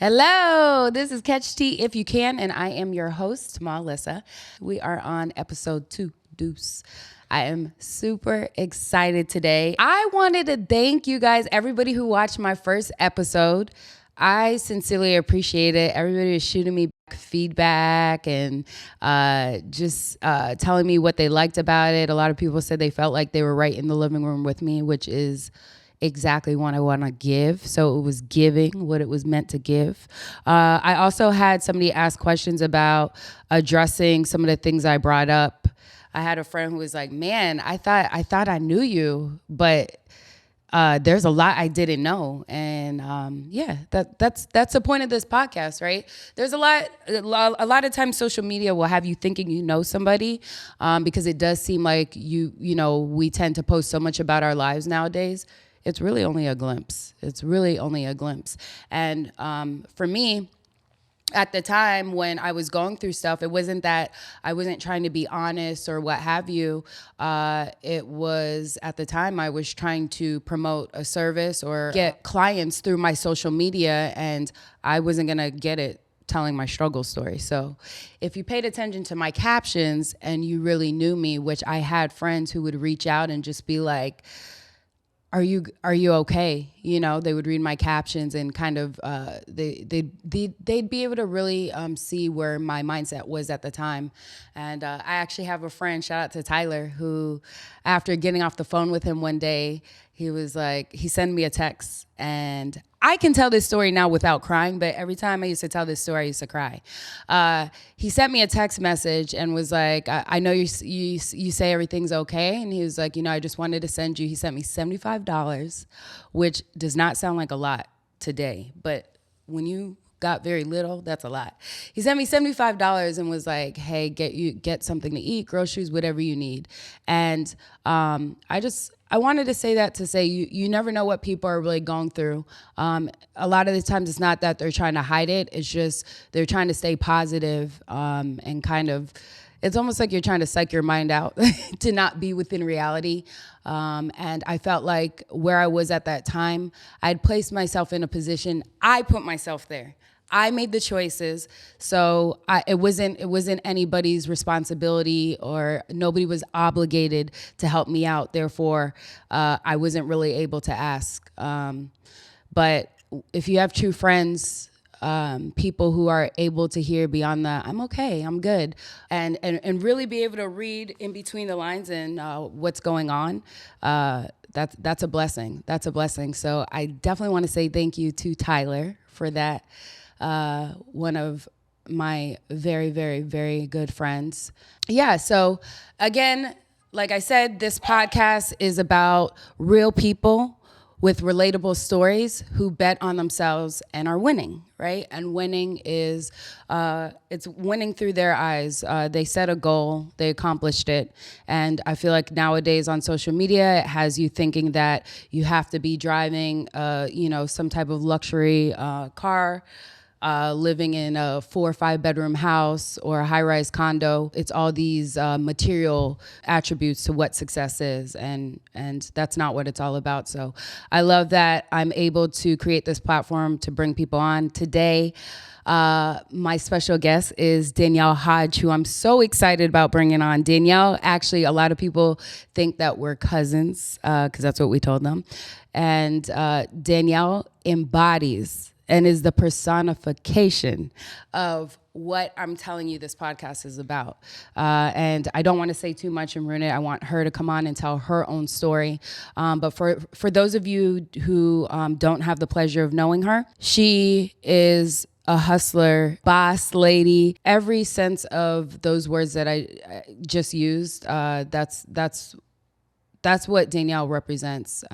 Hello, this is Catch Tea If You Can, and I am your host, Melissa. We are on episode 2, Deuce. I am super excited today. I wanted to thank you guys, everybody who watched my first episode. I sincerely appreciate it. Everybody was shooting me back feedback and just telling me what they liked about it. A lot of people said they felt like they were right in the living room with me, which is exactly what I want to give. So it was giving what it was meant to give. I also had somebody ask questions about addressing some of the things I brought up. I had a friend who was like, man, I thought I knew you, but there's a lot I didn't know. And that's the point of this podcast, right? There's a lot of times social media will have you thinking you know somebody because it does seem like we tend to post so much about our lives nowadays. It's really only a glimpse. And for me, at the time when I was going through stuff, it wasn't that I wasn't trying to be honest or what have you. It was at the time I was trying to promote a service or get clients through my social media, and I wasn't going to get it telling my struggle story. So if you paid attention to my captions and you really knew me, which I had friends who would reach out and just be like, are you okay? They would read my captions and kind of they'd be able to really see where my mindset was at the time. And I actually have a friend, shout out to Tyler, who after getting off the phone with him one day, he was like, he sent me a text, and I can tell this story now without crying, but every time I used to tell this story, I used to cry. He sent me a text message and was like, I know you say everything's okay. And he was like, I just wanted to send you, he sent me $75, which does not sound like a lot today, but when you got very little, that's a lot. He sent me $75 and was like, hey, get something to eat, groceries, whatever you need. And I wanted to say that to say you never know what people are really going through. A lot of the times it's not that they're trying to hide it. It's just they're trying to stay positive, and kind of, it's almost like you're trying to psych your mind out to not be within reality. And I felt like where I was at that time, I'd placed myself in a position, I put myself there. I made the choices, so it wasn't anybody's responsibility, or nobody was obligated to help me out. Therefore, I wasn't really able to ask. But if you have true friends, people who are able to hear beyond the I'm okay, I'm good, and really be able to read in between the lines and what's going on, that's a blessing. That's a blessing. So I definitely want to say thank you to Tyler for that. One of my very, very, very good friends. Yeah, so again, like I said, this podcast is about real people with relatable stories who bet on themselves and are winning, right? And winning is, it's winning through their eyes. They set a goal, they accomplished it. And I feel like nowadays on social media, it has you thinking that you have to be driving, some type of luxury car, living in a 4 or 5 bedroom house or a high-rise condo. It's all these material attributes to what success is, and that's not what it's all about. So I love that I'm able to create this platform to bring people on. Today, my special guest is Danielle Hodge, who I'm so excited about bringing on. Danielle, actually, a lot of people think that we're cousins, because that's what we told them. And Danielle embodies and is the personification of what I'm telling you this podcast is about. And I don't want to say too much and ruin it. I want her to come on and tell her own story. But for those of you who don't have the pleasure of knowing her, she is a hustler, boss lady, every sense of those words that I just used. That's what Danielle represents.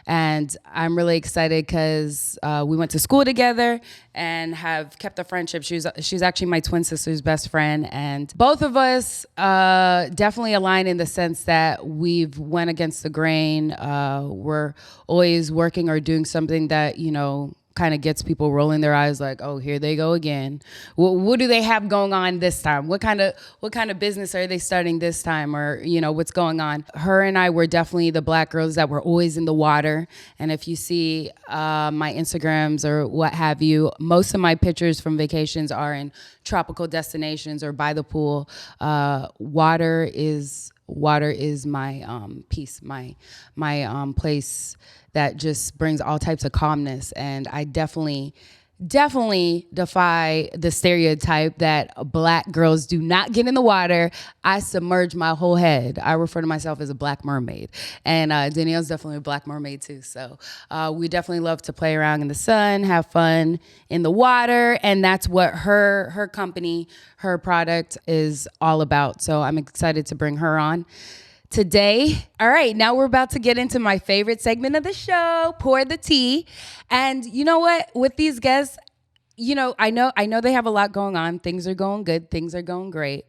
And I'm really excited because we went to school together and have kept a friendship. She's actually my twin sister's best friend. And both of us definitely align in the sense that we've went against the grain. We're always working or doing something that, kind of gets people rolling their eyes like, oh, here they go again. What do they have going on this time? What kind of business are they starting this time? Or, what's going on? Her and I were definitely the Black girls that were always in the water. And if you see my Instagrams or what have you, most of my pictures from vacations are in tropical destinations or by the pool. Water is my peace, my place that just brings all types of calmness. And I definitely defy the stereotype that Black girls do not get in the water. I submerge my whole head. I refer to myself as a Black mermaid. And Danielle's definitely a Black mermaid too. So we definitely love to play around in the sun, have fun in the water. And that's what her company, her product is all about. So I'm excited to bring her on today. All right, now we're about to get into my favorite segment of the show, Pour the Tea. And you know what? With these guests, I know they have a lot going on. Things are going good. Things are going great.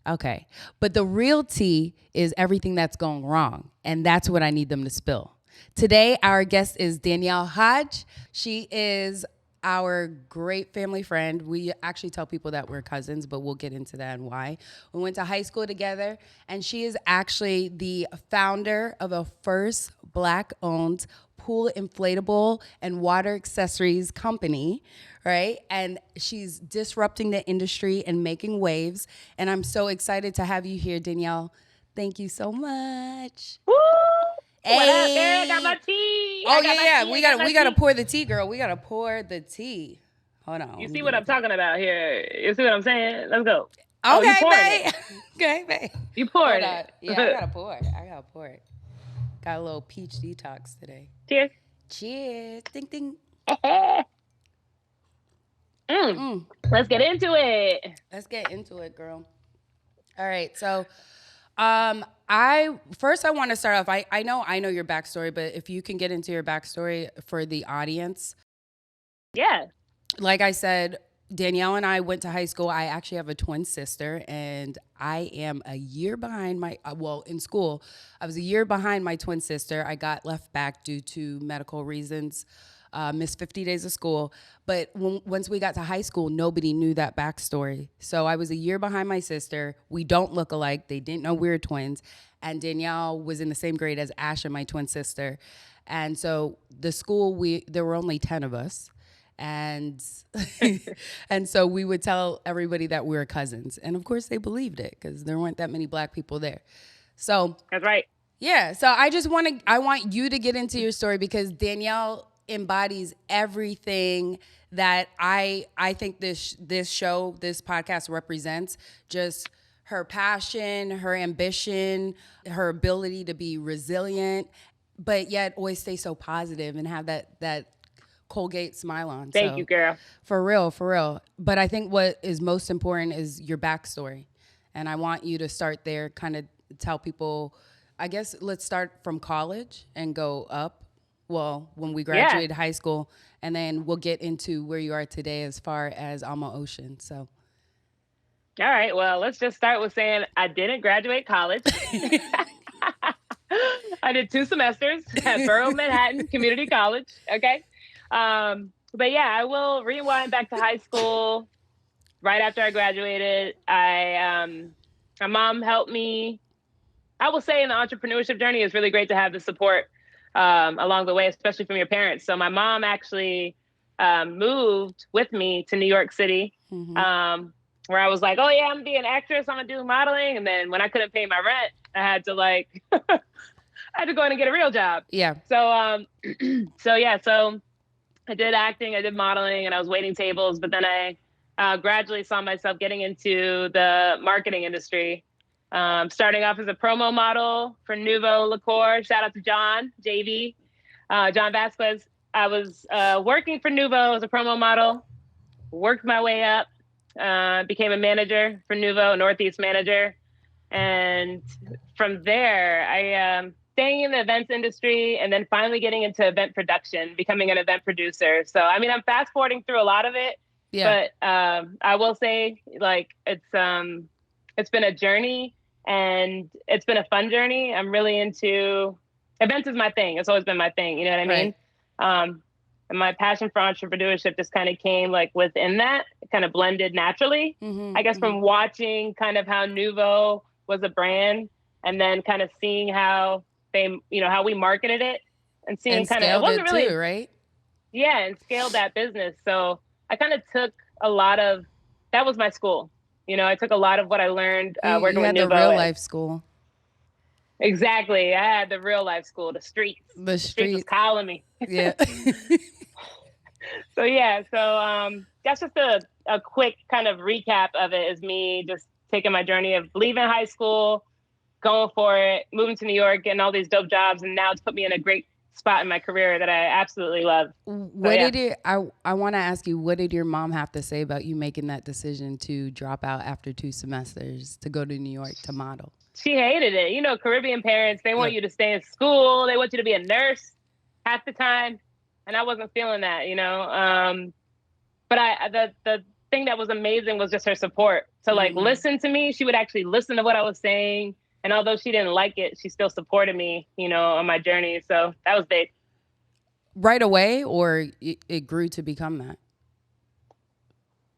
Okay. But the real tea is everything that's going wrong. And that's what I need them to spill. Today, our guest is Danielle Hodge. She is our great family friend. We actually tell people that we're cousins, but we'll get into that and why. We went to high school together, and she is actually the founder of a first Black-owned pool inflatable and water accessories company, right? And she's disrupting the industry and making waves. And I'm so excited to have you here, Danielle. Thank you so much. Woo! Hey. What up, girl? I got my tea. Oh, yeah. We gotta pour the tea, girl. We gotta pour the tea. Hold on. You see what I'm talking about here? You see what I'm saying? Let's go. Okay, you pouring babe. it. Okay, babe. You pouring it. Yeah, I gotta pour it. Got a little peach detox today. Cheers. Cheers. Ding, ding. Let's get into it. Let's get into it, girl. All right, so I want to start off. I know your backstory, but if you can get into your backstory for the audience. Yeah. Like I said, Danielle and I went to high school. I actually have a twin sister, and I am a year behind in school, I was a year behind my twin sister. I got left back due to medical reasons, missed 50 days of school. But once we got to high school, nobody knew that backstory. So I was a year behind my sister. We don't look alike. They didn't know we were twins. And Danielle was in the same grade as Asha, my twin sister. And so the school, there were only 10 of us. And and so we would tell everybody that we were cousins. And of course they believed it because there weren't that many Black people there. So that's right. Yeah. So I want you to get into your story because Danielle embodies everything that I think this show, this podcast represents. Just her passion, her ambition, her ability to be resilient, but yet always stay so positive and have that Colgate smile on. Thank you, girl. For real. But I think what is most important is your backstory. And I want you to start there, kind of tell people, I guess let's start from college and go up. Well, when we graduated high school, and then we'll get into where you are today as far as Alma Ocean. So. All right. Well, let's just start with saying I didn't graduate college. I did 2 semesters at Borough Manhattan Community College. Okay. But yeah, I will rewind back to high school. Right after I graduated, my mom helped me. I will say in the entrepreneurship journey, it's really great to have the support along the way, especially from your parents. So my mom actually moved with me to New York City, where I was like, oh yeah, I'm gonna be an actress. I'm gonna do modeling. And then when I couldn't pay my rent, I had to I had to go in and get a real job. Yeah. So, so I did acting, I did modeling, and I was waiting tables. But then I gradually saw myself getting into the marketing industry. Starting off as a promo model for Nouveau Liqueur. Shout out to John, JV, John Vasquez. I was working for Nouveau as a promo model, worked my way up, became a manager for Nouveau, Northeast manager. And from there, I staying in the events industry and then finally getting into event production, becoming an event producer. So, I mean, I'm fast forwarding through a lot of it, but I will say it's been a journey and it's been a fun journey. I'm really into events is my thing. It's always been my thing. You know what I mean? And my passion for entrepreneurship just kind of came like within that, it kind of blended naturally. I guess from watching kind of how Nuvo was a brand and then kind of seeing how they, how we marketed it and seeing And kind of, it scaled wasn't it really, too, right? yeah, and scaled that business. So I kind of took a lot of, that was my school. I took a lot of what I learned You working with had the Nuvo. real life school. Exactly. I had the real life school, the streets. The The streets was streets. calling me. Yeah. So yeah, that's just a quick kind of recap of it, is me just taking my journey of leaving high school, going for it, moving to New York, getting all these dope jobs, and now it's put me in a great spot in my career that I absolutely love. What did it? I want to ask you, what did your mom have to say about you making that decision to drop out after 2 semesters to go to New York to model? She hated it. Caribbean parents, they want you to stay in school, they want you to be a nurse half the time, and I wasn't feeling that. But the thing that was amazing was just her support. So like listen to me. She would actually listen to what I was saying. And although she didn't like it, she still supported me, on my journey. So that was big. Right away, or it grew to become that?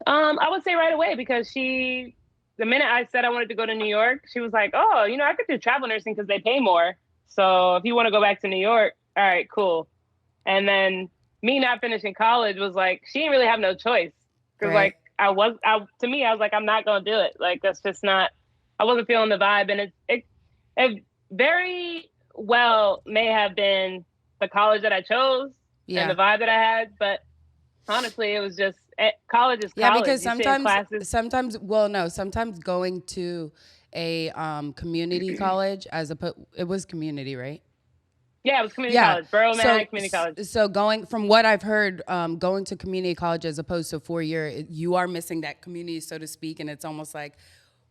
I would say right away, because the minute I said I wanted to go to New York, she was like, oh, I could do travel nursing because they pay more. So if you want to go back to New York, all right, cool. And then me not finishing college was like, she didn't really have no choice. Because like to me, I was like, I'm not going to do it. Like, that's just not, I wasn't feeling the vibe. And it very well may have been the college that I chose and the vibe that I had. But honestly, it was just, college is college. Yeah, because sometimes going to a community college it was community, right? Yeah, it was community college, Borough Man Community College. So from what I've heard, going to community college as opposed to 4-year, you are missing that community, so to speak, and it's almost like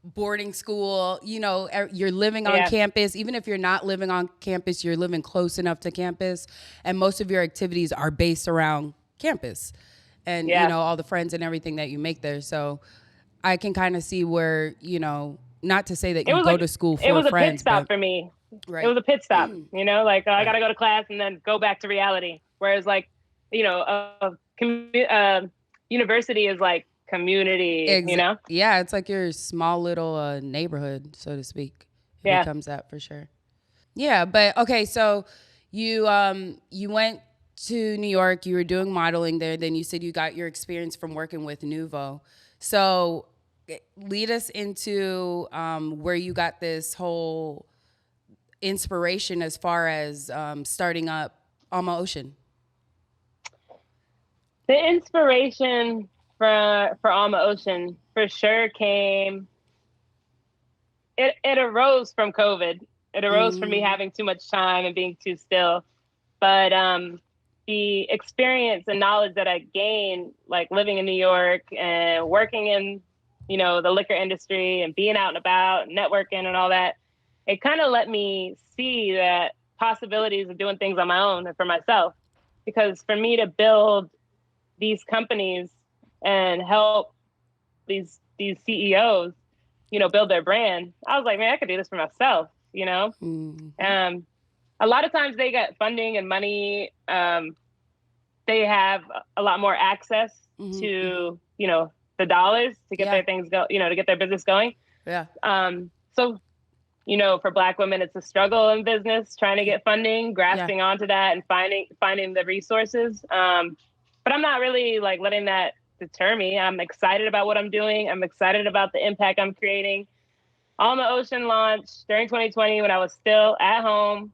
boarding school. You're living on campus. Even if you're not living on campus, you're living close enough to campus, and most of your activities are based around campus, and all the friends and everything that you make there. So I can kind of see where, not to say that you go to school for friends. It was a pit stop for me. Right. It was a pit stop, like I got to go to class and then go back to reality. Whereas like, university is like community, Yeah, it's like your small little neighborhood, so to speak. It becomes that for sure. Yeah, but okay, so you went to New York, you were doing modeling there, then you said you got your experience from working with Nuvo. So lead us into where you got this whole inspiration as far as starting up Alma Ocean. The inspiration for Alma Ocean for sure came, it arose from COVID. It arose from me having too much time and being too still. But the experience and knowledge that I gained, like living in New York and working in, the liquor industry and being out and about, networking and all that, it kind of let me see that possibilities of doing things on my own and for myself. Because for me to build these companies and help these CEOs, build their brand, I was like, man, I could do this for myself, A lot of times they get funding and money. They have a lot more access to, the dollars to get their things to get their business going. Yeah. So, for Black women, it's a struggle in business, trying to get funding, grasping onto that and finding the resources. But I'm not really like letting that deter me. I'm excited about what I'm doing. I'm excited about the impact I'm creating. Alma Ocean launched during 2020 when I was still at home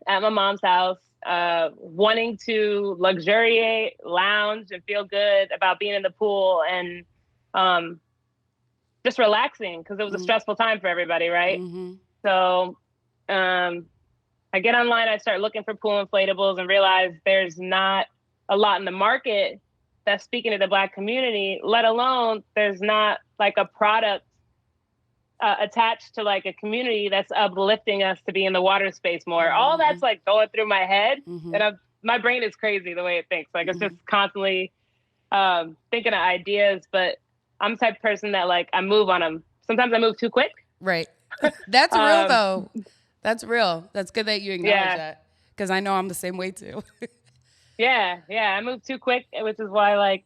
at my mom's house, wanting to luxuriate, lounge, and feel good about being in the pool and just relaxing, because it was a stressful time for everybody, right? So I get online, I start looking for pool inflatables and realize there's not a lot in the market that's speaking to the Black community, let alone there's not like a product attached to like a community that's uplifting us to be in the water space more. All that's like going through my head, and my brain is crazy the way it thinks. Like it's just constantly thinking of ideas, but I'm the type of person that like I move on them. Sometimes I move too quick. Right. That's real though. That's real. That's good that you acknowledge that, because I know I'm the same way too. Yeah, yeah. I moved too quick, which is why like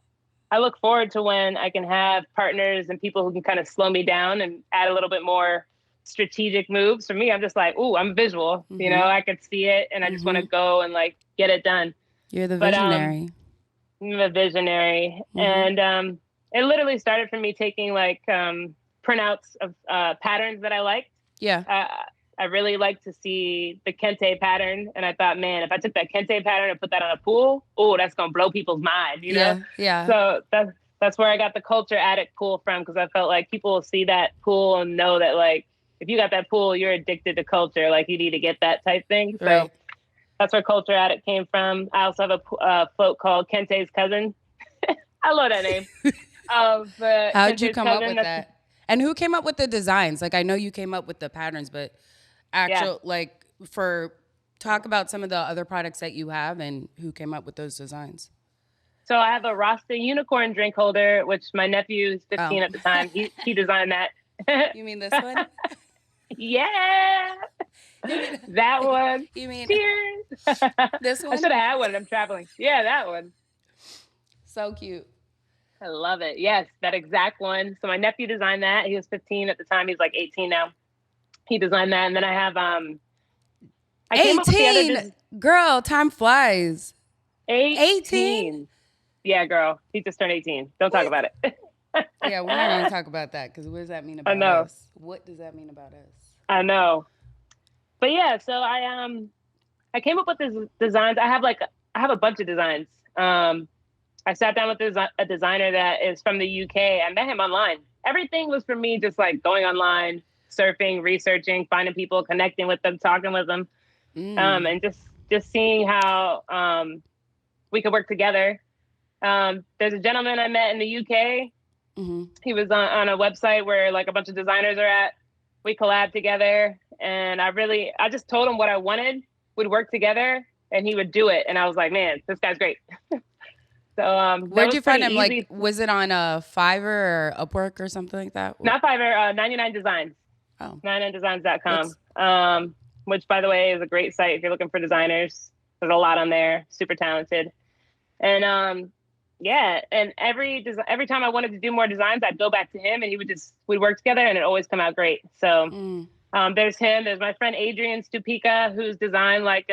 I look forward to when I can have partners and people who can kind of slow me down and add a little bit more strategic moves. For me, I'm just like, ooh, I'm visual. You know, I could see it and I just want to go and like get it done. You're the But visionary. I'm a visionary. And it literally started from me taking like printouts of patterns that I liked. Yeah. I really like to see the kente pattern. And I thought, man, if I took that kente pattern and put that on a pool, oh, that's going to blow people's mind, you know? Yeah. So that's where I got the Culture Addict pool from, because I felt like people will see that pool and know that, like, if you got that pool, you're addicted to culture. Like, you need to get that type thing. So that's where Culture Addict came from. I also have a float called Kente's Cousin. I love that name. But how'd you come up with that? And who came up with the designs? Like, I know you came up with the patterns, but like talk about some of the other products that you have and who came up with those designs. So I have a Rasta unicorn drink holder, which my nephew is 15 at the time. He designed that. You mean this one? Yeah. That one. You mean cheers? This one? I should have had one. I'm traveling. Yeah, that one. So cute. I love it. Yes, that exact one. So my nephew designed that. He was 15 at the time. He's like 18 now. He designed that. And then I have 18. Girl, time flies. 18. Yeah, girl. He just turned 18. Don't talk about it. Yeah, we're not going to talk about that, because what does that mean about us? What does that mean about us? I know. But yeah, so I came up with these designs. I have a bunch of designs. I sat down with a designer that is from the UK. I met him online. Everything was for me just like going online, surfing, researching, finding people, connecting with them, talking with them, and just seeing how we could work together. There's a gentleman I met in the UK. He was on a website where like a bunch of designers are at. We collabed together, and I just told him what I wanted. We'd work together, and he would do it. And I was like, man, this guy's great. So where'd you find him? Easy. Like, was it on Fiverr or Upwork or something like that? Not Fiverr, 99 Designs. Oh. 99designs.com. Which, by the way, is a great site if you're looking for designers. There's a lot on there. Super talented. And yeah, and every time I wanted to do more designs, I'd go back to him, and we'd work together, and it always come out great. So there's him. There's my friend Adrian Stupica, who's designed like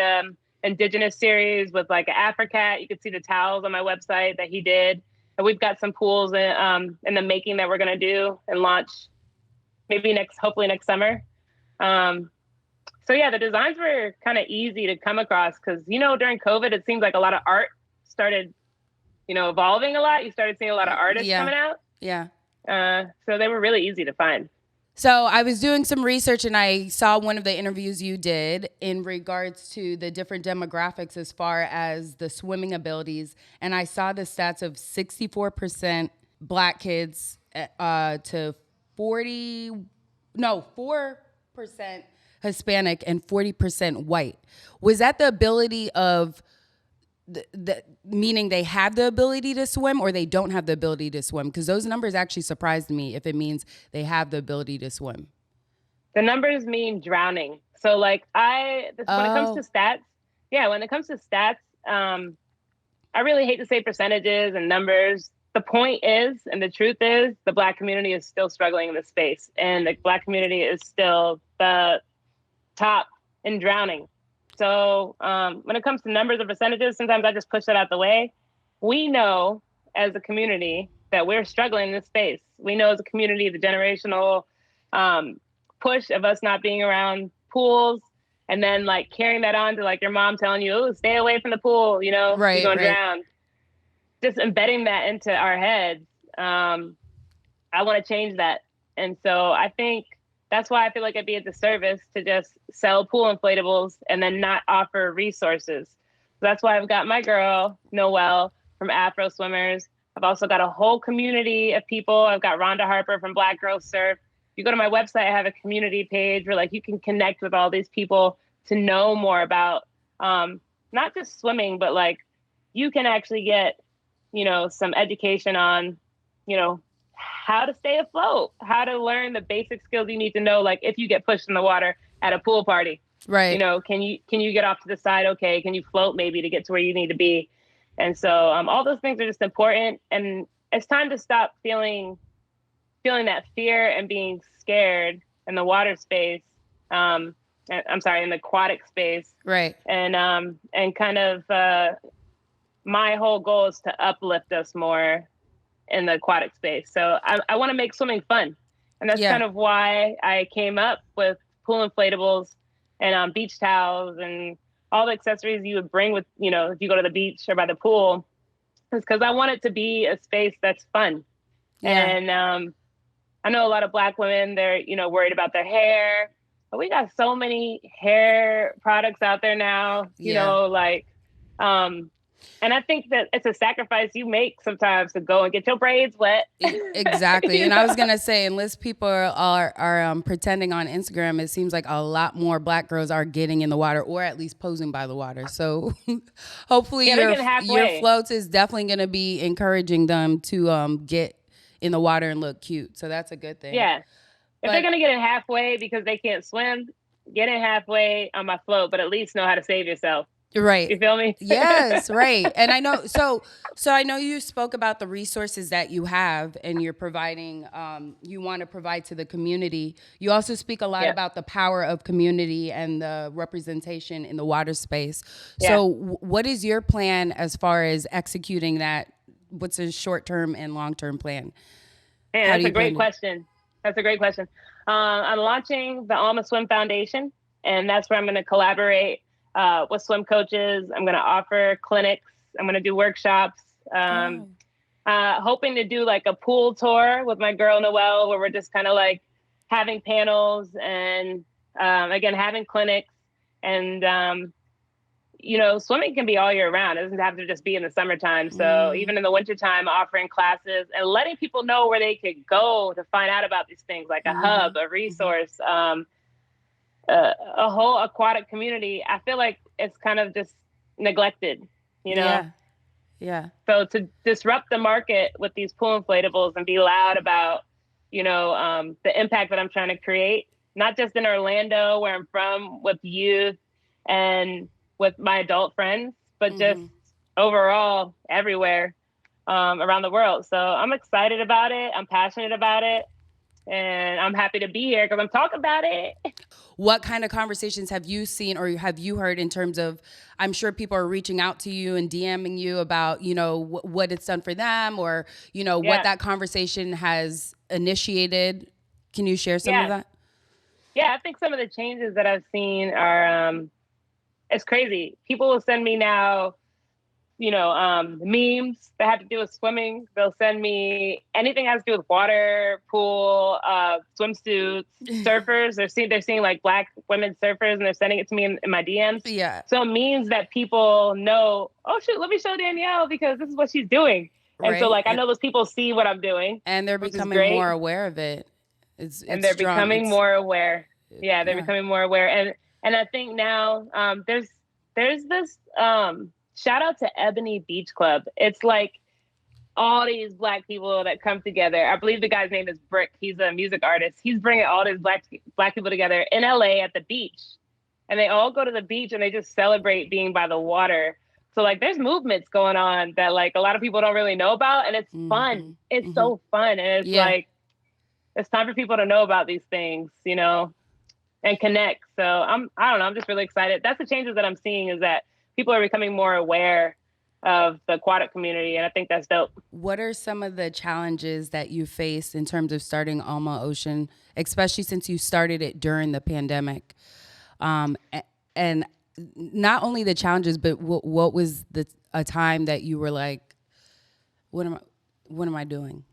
indigenous series with like an Africat. You can see the towels on my website that he did. And we've got some pools in the making that we're going to do and launch hopefully next summer. So yeah, the designs were kind of easy to come across because, during COVID, it seems like a lot of art started, evolving a lot. You started seeing a lot of artists coming out. Yeah. So they were really easy to find. So I was doing some research, and I saw one of the interviews you did in regards to the different demographics as far as the swimming abilities. And I saw the stats of 64% Black kids to 4% Hispanic and 40% white. Was that the ability of meaning they have the ability to swim or they don't have the ability to swim? Because those numbers actually surprised me if it means they have the ability to swim. The numbers mean drowning. So like when it comes to stats, I really hate to say percentages and numbers. The point is, and the truth is, the Black community is still struggling in this space. And the Black community is still the top in drowning. So when it comes to numbers or percentages, sometimes I just push that out the way. We know as a community that we're struggling in this space. We know as a community the generational push of us not being around pools, and then like carrying that on to like your mom telling you, oh, stay away from the pool, you're going to drown. Just embedding that into our heads. I want to change that. And so I think that's why I feel like it'd be a disservice to just sell pool inflatables and then not offer resources. So that's why I've got my girl, Noelle, from Afro Swimmers. I've also got a whole community of people. I've got Rhonda Harper from Black Girls Surf. You go to my website, I have a community page where like you can connect with all these people to know more about not just swimming, but like you can actually get, some education on, how to stay afloat, how to learn the basic skills you need to know. Like if you get pushed in the water at a pool party, right? Can you get off to the side? Okay. Can you float maybe to get to where you need to be? And so all those things are just important. And it's time to stop feeling that fear and being scared in the water space. I'm sorry, in the aquatic space. Right. And kind of my whole goal is to uplift us more in the aquatic space. So I want to make swimming fun. And that's kind of why I came up with pool inflatables and beach towels and all the accessories you would bring with, if you go to the beach or by the pool. It's because I want it to be a space that's fun. Yeah. And I know a lot of Black women, they're, worried about their hair, but we got so many hair products out there now, and I think that it's a sacrifice you make sometimes to go and get your braids wet. Exactly. And I was going to say, unless people are pretending on Instagram, it seems like a lot more Black girls are getting in the water or at least posing by the water. So hopefully your floats is definitely going to be encouraging them to get in the water and look cute. So that's a good thing. Yeah. If they're going to get in halfway because they can't swim, get in halfway on my float, but at least know how to save yourself. Right. You feel me? Yes, right. And I know, so I know you spoke about the resources that you have and you're providing, you want to provide to the community. You also speak a lot about the power of community and the representation in the water space. So what is your plan as far as executing that? What's a short-term and long-term plan? Man, that's a great question. That's a great question. I'm launching the Alma Swim Foundation, and that's where I'm going to collaborate with swim coaches. I'm going to offer clinics. I'm going to do workshops. Hoping to do like a pool tour with my girl Noelle, where we're just kind of like having panels and again having clinics. And swimming can be all year round. It doesn't have to just be in the summertime. So even in the wintertime, offering classes and letting people know where they could go to find out about these things, like a hub, a resource, a whole aquatic community. I feel like it's kind of just neglected, Yeah. So to disrupt the market with these pool inflatables and be loud about, the impact that I'm trying to create, not just in Orlando, where I'm from, with youth and with my adult friends, but just overall everywhere around the world. So I'm excited about it. I'm passionate about it. And I'm happy to be here because I'm talking about it. What kind of conversations have you seen or have you heard in terms of, I'm sure people are reaching out to you and DMing you about, what it's done for them or, what that conversation has initiated. Can you share some of that? Yeah, I think some of the changes that I've seen are, it's crazy. People will send me now, memes that have to do with swimming. They'll send me anything that has to do with water, pool, swimsuits, surfers. They're seeing like Black women surfers and they're sending it to me in my DMs. Yeah. So it means that people know, oh shoot, let me show Danielle because this is what she's doing. And so like, I know those people see what I'm doing. And they're becoming more aware of it. They're becoming more aware. Yeah, they're becoming more aware. And I think now there's this shout out to Ebony Beach Club. It's like all these Black people that come together. I believe the guy's name is Brick. He's a music artist. He's bringing all these Black people together in LA at the beach. And they all go to the beach and they just celebrate being by the water. So like there's movements going on that like a lot of people don't really know about. And it's fun. It's so fun. And it's like, it's time for people to know about these things, and connect. So I don't know. I'm just really excited. That's the changes that I'm seeing is that people are becoming more aware of the aquatic community. And I think that's dope. What are some of the challenges that you faced in terms of starting Alma Ocean, especially since you started it during the pandemic? And not only the challenges, but what was a time that you were like, what am I doing?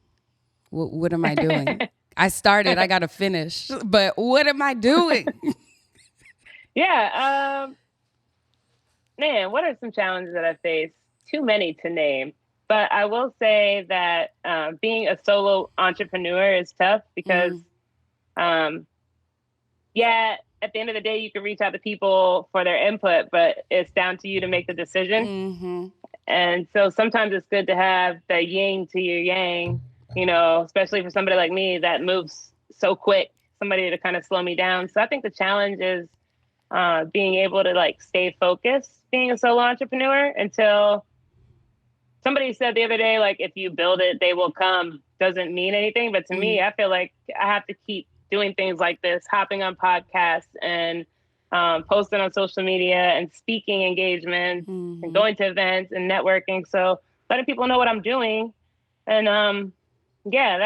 What am I doing? I started, I got to finish, but what am I doing? Man, what are some challenges that I faced? Too many to name, but I will say that being a solo entrepreneur is tough because, at the end of the day, you can reach out to people for their input, but it's down to you to make the decision. And so sometimes it's good to have the yin to your yang, especially for somebody like me that moves so quick, somebody to kind of slow me down. So I think the challenge is being able to like stay focused, being a solo entrepreneur until somebody said the other day, like, if you build it, they will come, doesn't mean anything. But to me, I feel like I have to keep doing things like this, hopping on podcasts and posting on social media and speaking engagements and going to events and networking. So letting people know what I'm doing. And yeah,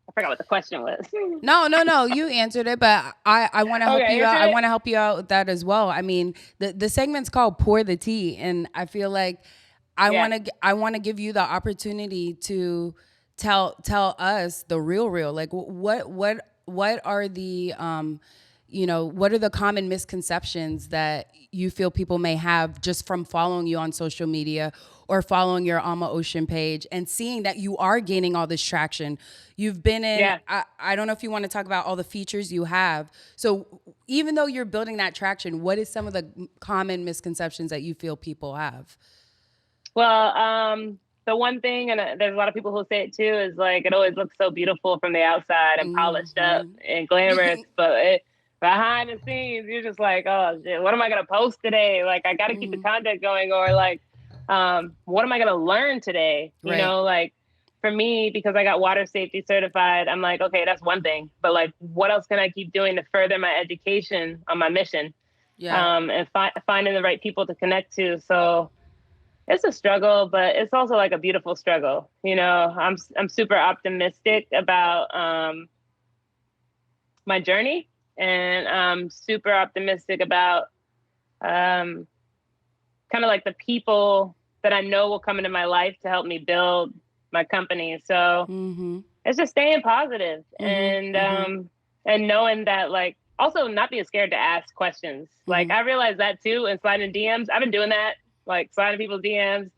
I forgot what the question was. No. You answered it, but I want to help you out. I want to help you out with that as well. I mean, the segment's called Pour the Tea, and I feel like I want to give you the opportunity to tell us the real. Like what are the what are the common misconceptions that you feel people may have just from following you on social media or following your Alma Ocean page and seeing that you are gaining all this traction? You've been in, I don't know if you want to talk about all the features you have. So even though you're building that traction, what is some of the common misconceptions that you feel people have? Well, the one thing, and there's a lot of people who say it too, is like, it always looks so beautiful from the outside and polished up and glamorous, but behind the scenes, you're just like, oh shit, what am I gonna post today? Like, I gotta keep the content going, or like, what am I gonna learn today? You know, like for me, because I got water safety certified, I'm like, okay, that's one thing, but like, what else can I keep doing to further my education on my mission? And finding the right people to connect to. So it's a struggle, but it's also like a beautiful struggle. You know, I'm super optimistic about my journey, and I'm super optimistic about kind of like the people that I know will come into my life to help me build my company. So it's just staying positive and knowing that, like, also not being scared to ask questions. Like, I realized that too, in sliding DMs. I've been doing that, like sliding people's DMs.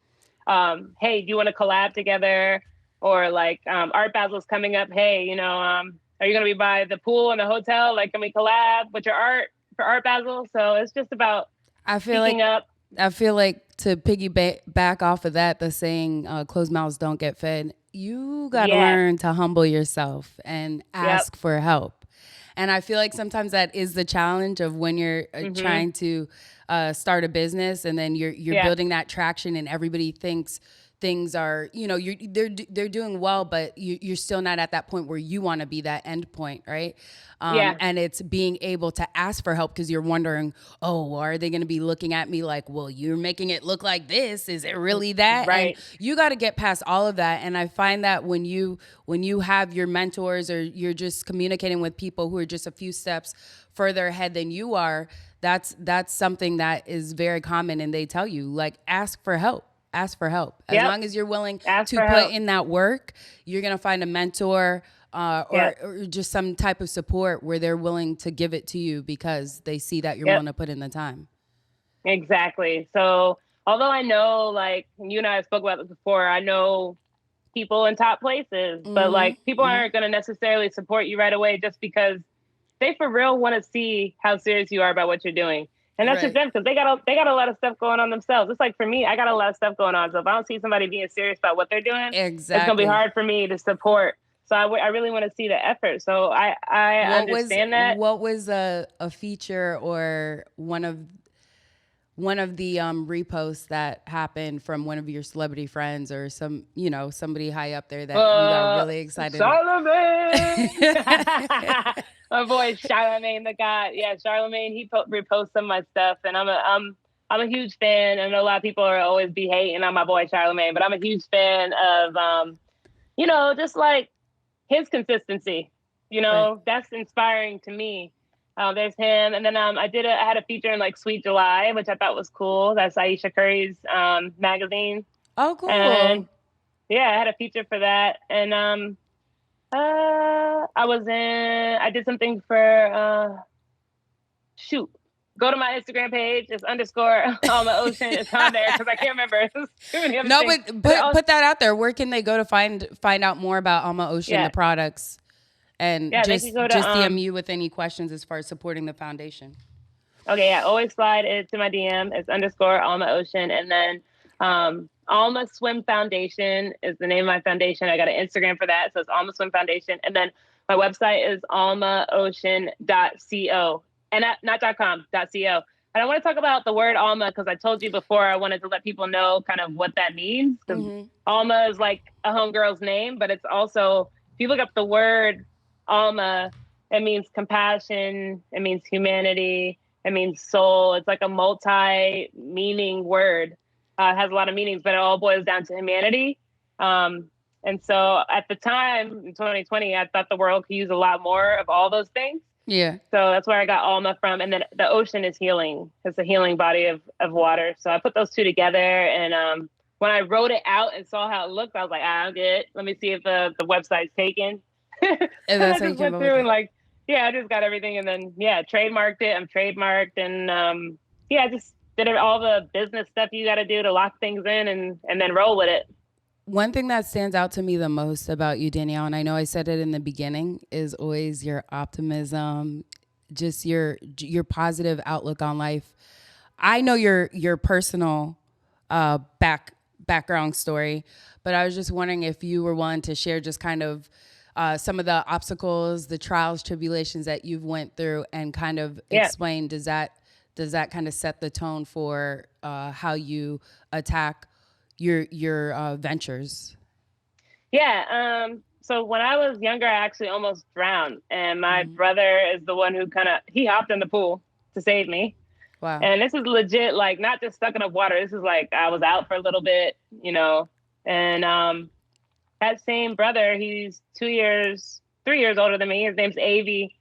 Hey, do you want to collab together? Or like, Art Basel's coming up. Hey, you know, are you going to be by the pool in the hotel? Like, can we collab with your art for Art Basel? So it's just about speaking up. I feel like to piggyback off of that, the saying, closed mouths don't get fed. You got to learn to humble yourself and ask for help. And I feel like sometimes that is the challenge of when you're trying to start a business, and then you're building that traction, and everybody thinks things are, you know, they're doing well, but you're still not at that point where you want to be, that end point, right? And it's being able to ask for help, because you're wondering, oh, are they going to be looking at me like, well, you're making it look like this. Is it really that? Right. And you got to get past all of that. And I find that when you have your mentors, or you're just communicating with people who are just a few steps further ahead than you are, that's something that is very common. And they tell you, like, ask for help. Ask for help. As long as you're willing to put in that work, you're going to find a mentor or just some type of support where they're willing to give it to you, because they see that you're willing to put in the time. Exactly. So although I know, like, you and I spoke about this before, I know people in top places, but like, people aren't going to necessarily support you right away just because they for real want to see how serious you are about what you're doing. And that's just them, because they got a lot of stuff going on themselves. It's like, for me, I got a lot of stuff going on. So if I don't see somebody being serious about what they're doing, it's going to be hard for me to support. So I really want to see the effort. So I understand that. What was a feature or one of the reposts that happened from one of your celebrity friends, or somebody high up there that you got really excited? Charlemagne! My boy Charlemagne, the guy. Yeah, Charlemagne, he reposts some of my stuff, and I'm a huge fan. I know a lot of people are always be hating on my boy Charlemagne, but I'm a huge fan of just like his consistency. You know, that's inspiring to me. There's him, and then I had a feature in like Sweet July, which I thought was cool. That's Aisha Curry's magazine. Oh, cool. And yeah, I had a feature for that, and I did something for go to my Instagram page. It's _ Alma Ocean. It's on there because I can't remember. But put that out there. Where can they go to find out more about Alma Ocean, the products, and just DM you with any questions as far as supporting the foundation? Okay, yeah. Always slide it to my DM. It's _ Alma Ocean, and then Alma Swim Foundation is the name of my foundation. I got an Instagram for that, so it's Alma Swim Foundation, and then my website is almaocean.co, and not .com, .co. And I want to talk about the word Alma because I told you before I wanted to let people know kind of what that means. Because Alma is like a homegirl's name, but it's also, if you look up the word Alma, it means compassion, it means humanity, it means soul. It's like a multi-meaning word. It has a lot of meanings, but it all boils down to humanity. And so at the time in 2020, I thought the world could use a lot more of all those things. Yeah. So that's where I got Alma from. And then the ocean is healing. It's a healing body of water. So I put those two together. And when I wrote it out and saw how it looked, I was like, I'm good. Let me see if the website's taken. And I just went through and like, I just got everything. And then, trademarked it. I'm trademarked. And I just did all the business stuff you got to do to lock things in and then roll with it. One thing that stands out to me the most about you, Danielle, and I know I said it in the beginning, is always your optimism, just your positive outlook on life. I know your personal background story, but I was just wondering if you were willing to share just kind of some of the obstacles, the trials, tribulations that you've went through, and kind of explain, does that kind of set the tone for how you attack your ventures? So when I was younger, I actually almost drowned, and my brother is the one who he hopped in the pool to save me. Wow. And this is legit, like not just stuck in the water. This is like I was out for a little bit, and that same brother, he's 3 years older than me. His name's Avi.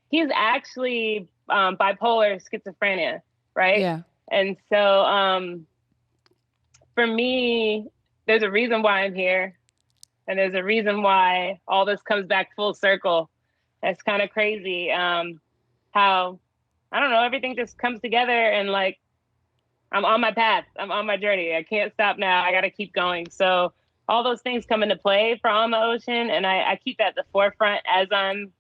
He's actually bipolar schizophrenia, right? Yeah. And so for me, there's a reason why I'm here. And there's a reason why all this comes back full circle. It's kind of crazy how, I don't know, everything just comes together and like, I'm on my path. I'm on my journey. I can't stop now. I got to keep going. So all those things come into play for Alma Ocean. And I keep that at the forefront as I'm,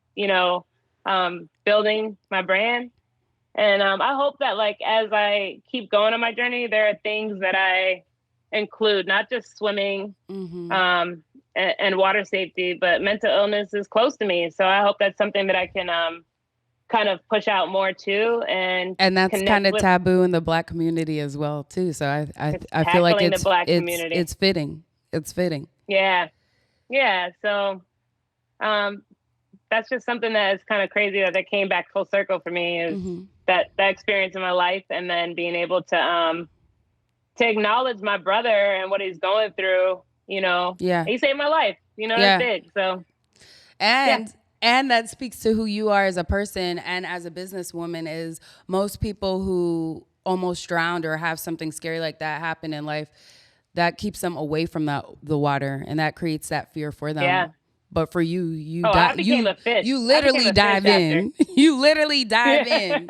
building my brand. And I hope that like, as I keep going on my journey, there are things that I include, not just swimming, and water safety, but mental illness is close to me. So I hope that's something that I can kind of push out more too. And that's kind of taboo in the Black community as well too. So I feel like it's fitting. It's fitting. Yeah. So that's just something that is kind of crazy that came back full circle for me is that experience in my life, and then being able to acknowledge my brother and what he's going through, he saved my life, that's big. So, and that speaks to who you are as a person and as a businesswoman. Is most people who almost drowned or have something scary like that happen in life, that keeps them away from the water, and that creates that fear for them. Yeah. But for you, you became a fish. You literally dive in. You literally dive in.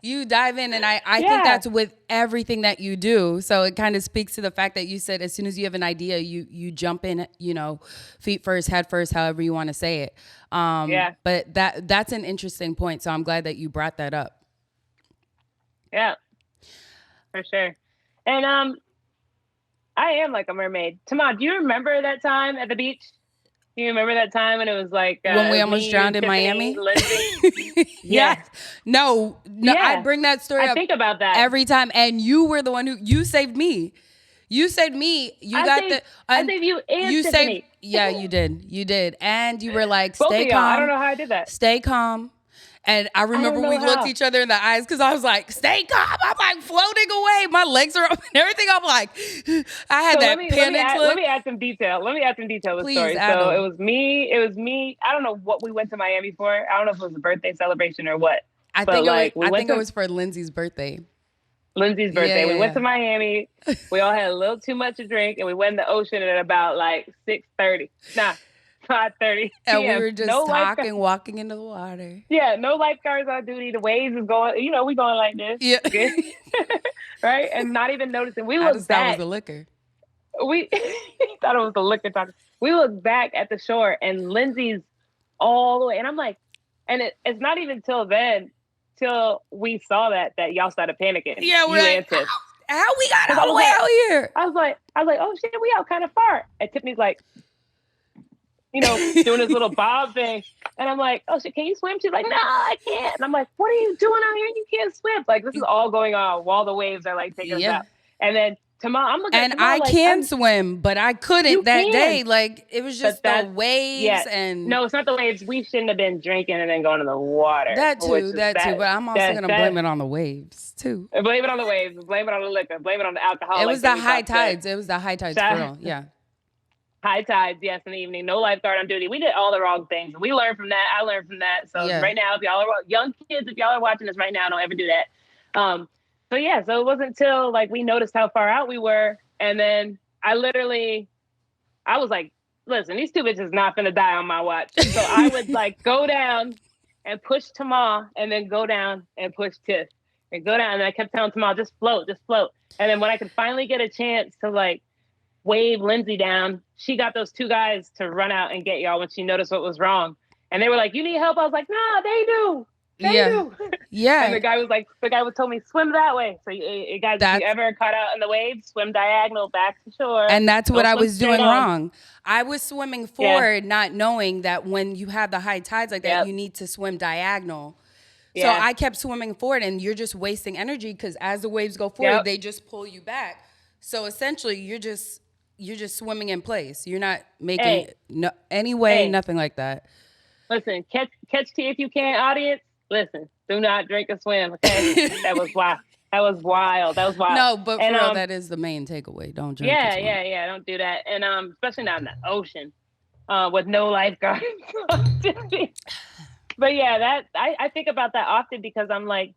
You dive in, and I think that's with everything that you do. So it kind of speaks to the fact that you said as soon as you have an idea, you jump in, feet first, head first, however you want to say it. But that's an interesting point. So I'm glad that you brought that up. Yeah, for sure. And I am like a mermaid. Tama, do you remember that time at the beach? Do you remember that time when it was like when we almost drowned in Miami? Yes. No. I bring that story up. I think about that every time, and you were the one you saved me. You saved me. I saved you and Tiffany. Yeah, you did. And you were like, stay calm. I don't know how I did that. Stay calm. And I remember we looked each other in the eyes because I was like, stay calm. I'm like floating away. My legs are up and everything. I'm like, I had panic look. Let me add some detail. With the story. So it was me. I don't know what we went to Miami for. I don't know if it was a birthday celebration or what. I think it was for Lindsay's birthday. We went to Miami. We all had a little too much to drink, and we went in the ocean at about like 6:30. 5:30. And we were just talking, walking into the water. Yeah, no lifeguards on duty. The waves is going, we going like this. Yeah. Right? And not even noticing. We I looked back. That was the liquor. We thought it was the liquor talking. We looked back at the shore, and Lindsay's all the way. And I'm like, and it's not even till we saw that y'all started panicking. Yeah, we're like, how we got all the way out here? I was like, oh shit, we out kind of far. And Tiffany's like, doing this little bob thing. And I'm like, oh shit, can you swim? She's like, no, I can't. And I'm like, what are you doing out here? You can't swim. Like, this is all going on while the waves are like taking us Yeah. out. And then tomorrow, I'm looking And at tomorrow I like, can swim, but I couldn't that day. Like, it was just the waves and... No, it's not the waves. We shouldn't have been drinking and then going in the water. That too. But I'm also going to blame it on the waves too. Blame it on the waves. Blame it on the liquor. Blame it on the alcohol. It was the high tides. It was the high tides for real. Yeah. High tides, yes, in the evening. No lifeguard on duty. We did all the wrong things. We learned from that. I learned from that. So right now, if y'all are young kids, if y'all are watching this right now, don't ever do that. So it wasn't until like we noticed how far out we were. And then I was like, listen, these two bitches not gonna die on my watch. So I would like go down and push Tamal and then go down and push Tiff and go down. And I kept telling Tamal, just float. And then when I could finally get a chance to like wave Lindsay down, she got those two guys to run out and get y'all when she noticed what was wrong. And they were like, you need help? I was like, nah, they do. They do. Yeah. And the guy told me, swim that way. So you guys, if you ever caught out in the waves, swim diagonal back to shore. And that's what I was doing wrong. I was swimming forward, not knowing that when you have the high tides like that, you need to swim diagonal. So I kept swimming forward, and you're just wasting energy because as the waves go forward, they just pull you back. So essentially, you're just swimming in place. You're not making nothing like that. Listen, catch tea if you can, audience. Listen, do not drink or swim. Okay, that was wild. That was wild. No, but for real, that is the main takeaway. Don't drink. Yeah. Don't do that, and especially not in the ocean, with no lifeguards. But yeah, I think about that often because I'm like,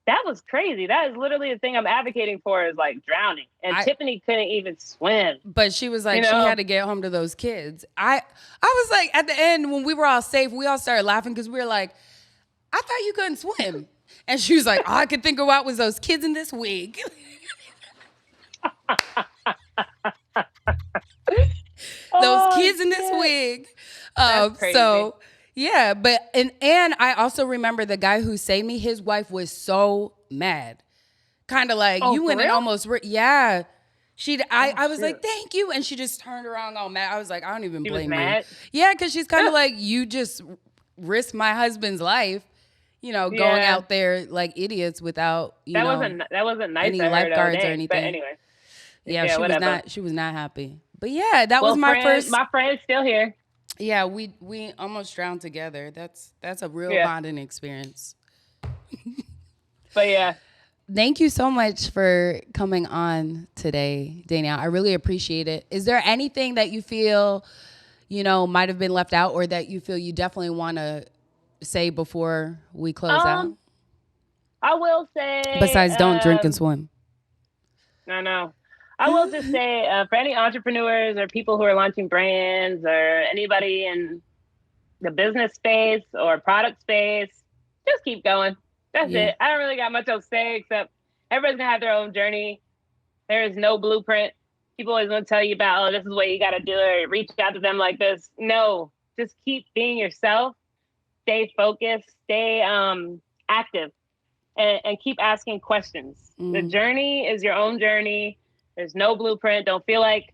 that was crazy. That is literally the thing I'm advocating for is like drowning. And Tiffany couldn't even swim. But she was like, she had to get home to those kids. I was like, at the end, when we were all safe, we all started laughing because we were like, I thought you couldn't swim. And she was like, all I could think about was those kids in this wig. Those kids in this wig. So yeah, but and I also remember the guy who saved me, his wife was so mad. Kind of like, you went and almost I was like, thank you. And she just turned around all mad. I was like, I don't even blame you. Yeah, because she's kind of like, you just risked my husband's life, going out there like idiots without, that wasn't nice any lifeguards or anything. But anyway. Yeah, she was not happy. But yeah, that was my friend's still here. Yeah, we almost drowned together. That's a real bonding experience. But yeah. Thank you so much for coming on today, Danielle. I really appreciate it. Is there anything that you feel, might have been left out or that you feel you definitely want to say before we close out? I will say... Besides, don't drink and swim. No. I will just say, for any entrepreneurs or people who are launching brands or anybody in the business space or product space, just keep going. That's it. I don't really got much else to say except everybody's going to have their own journey. There is no blueprint. People always going to tell you about, this is what you got to do or reach out to them like this. No, just keep being yourself. Stay focused. Stay active. And keep asking questions. The journey is your own journey. There's no blueprint. Don't feel like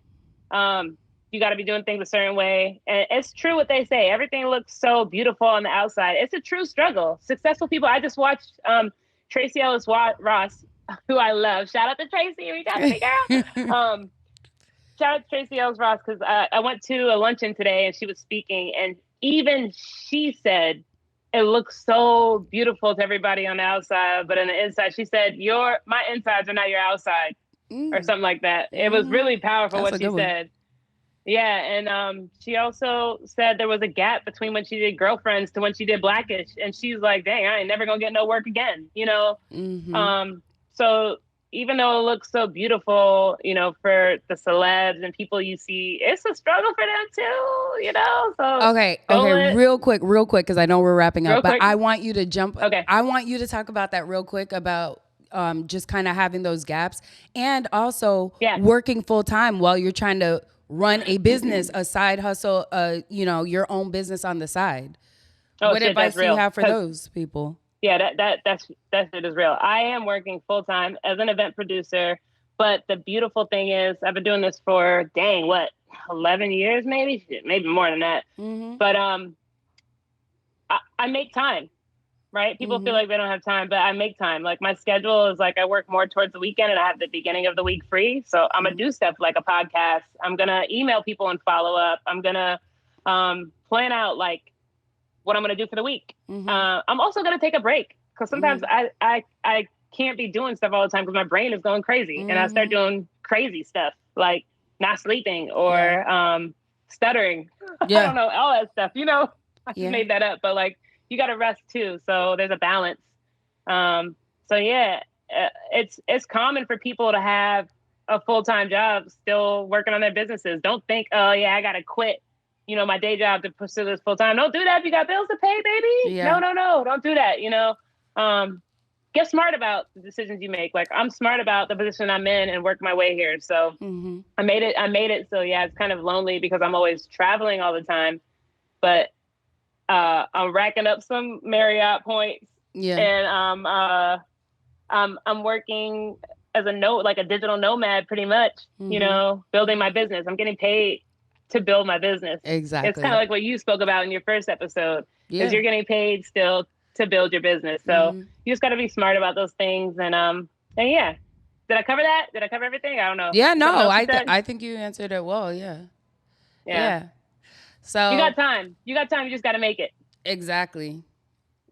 you got to be doing things a certain way. And it's true what they say. Everything looks so beautiful on the outside. It's a true struggle. Successful people. I just watched Tracy Ellis Ross, who I love. Shout out to Tracy. Reach out to me, girl. Shout out to Tracy Ellis Ross because I went to a luncheon today and she was speaking. And even she said, it looks so beautiful to everybody on the outside, but on the inside, she said, my insides are not your outside. Or something like that. It was really powerful what she said. Yeah, and she also said there was a gap between when she did Girlfriends to when she did Blackish, and she's like, "Dang, I ain't never gonna get no work again," So even though it looks so beautiful, for the celebs and people you see, it's a struggle for them too, So okay, real quick, because I know we're wrapping up, but I want you to jump. Okay, I want you to talk about that real quick about. Just kind of having those gaps and also working full time while you're trying to run a business, a side hustle, your own business on the side. What advice do you have for those people? Yeah, that's it is real. I am working full time as an event producer, but the beautiful thing is I've been doing this for 11 years, maybe more than that. But I make time, right? People feel like they don't have time, but I make time. Like my schedule is like I work more towards the weekend and I have the beginning of the week free. So I'm going to do stuff like a podcast. I'm going to email people and follow up. I'm going to plan out like what I'm going to do for the week. I'm also going to take a break because sometimes I can't be doing stuff all the time because my brain is going crazy and I start doing crazy stuff like not sleeping or stuttering. I don't know, all that stuff, you know, I just made that up, but like you got to rest too. So there's a balance. So yeah, it's common for people to have a full-time job still working on their businesses. Don't think, oh yeah, I got to quit, you know, my day job to pursue this full-time. Don't do that if you got bills to pay, baby. No, don't do that. You know, get smart about the decisions you make. Like I'm smart about the position I'm in and work my way here. So I made it. So yeah, it's kind of lonely because I'm always traveling all the time, but I'm racking up some Marriott points. And I'm working as a digital nomad pretty much, you know, building my business. I'm getting paid to build my business. Exactly. It's kind of like what you spoke about in your first episode, is you're getting paid still to build your business. So you just got to be smart about those things. And yeah, did I cover that? Did I cover everything? I don't know. Yeah, no, I think you answered it well. Yeah. So you got time. You just got to make it. Exactly.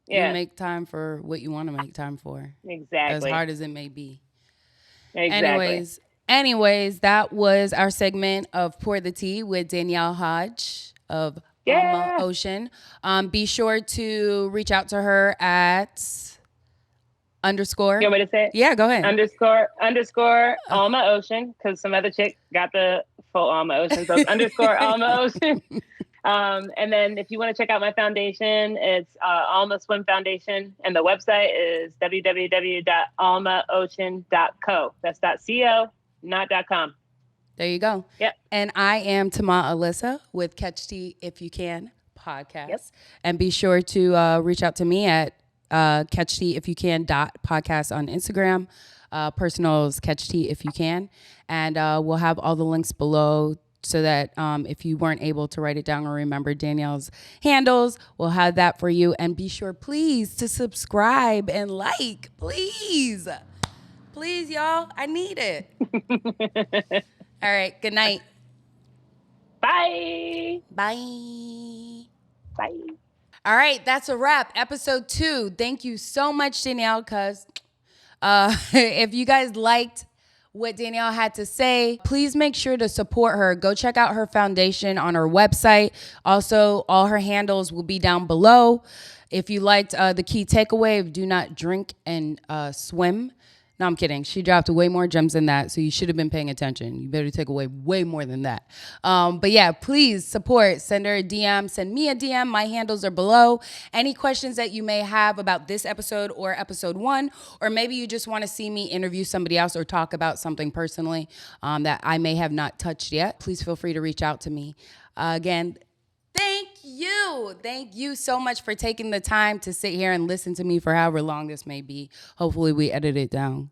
Yeah. You make time for what you want to make time for. Exactly. As hard as it may be. Exactly. Anyways, that was our segment of Pour the Tea with Danielle Hodge of Alma Ocean. Be sure to reach out to her at underscore. You want me to say it? Yeah, go ahead. Underscore Alma Ocean, because some other chick got the full Alma Ocean. So it's underscore Alma Ocean. And then if you want to check out my foundation, it's Alma Swim Foundation. And the website is www.almaocean.co. That's .co, not .com. There you go. Yep. And I am Tama Alyssa with Catch Tea If You Can podcast. Yep. And be sure to reach out to me at Catch Tea If You Can .podcast on Instagram. Personal is Catch Tea If You Can. And we'll have all the links below so that if you weren't able to write it down or remember Danielle's handles, we'll have that for you. And be sure, please, to subscribe and like. Please. Please, y'all. I need it. All right. Good night. Bye. Bye. Bye. All right. That's a wrap. Episode 2. Thank you so much, Danielle, because if you guys liked what Danielle had to say, please make sure to support her. Go check out her foundation on her website. Also, all her handles will be down below. If you liked the key takeaway of do not drink and swim. No, I'm kidding. She dropped way more gems than that, so you should have been paying attention. You better take away way more than that. But yeah, please support. Send her a DM. Send me a DM. My handles are below. Any questions that you may have about this episode or episode 1, or maybe you just want to see me interview somebody else or talk about something personally that I may have not touched yet, please feel free to reach out to me. Again, thank you. Thank you so much for taking the time to sit here and listen to me for however long this may be. Hopefully we edit it down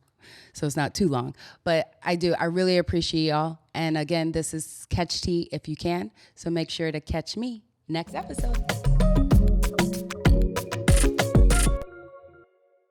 so it's not too long. But I really appreciate y'all. And again, this is Catch Tea If You Can. So make sure to catch me next episode.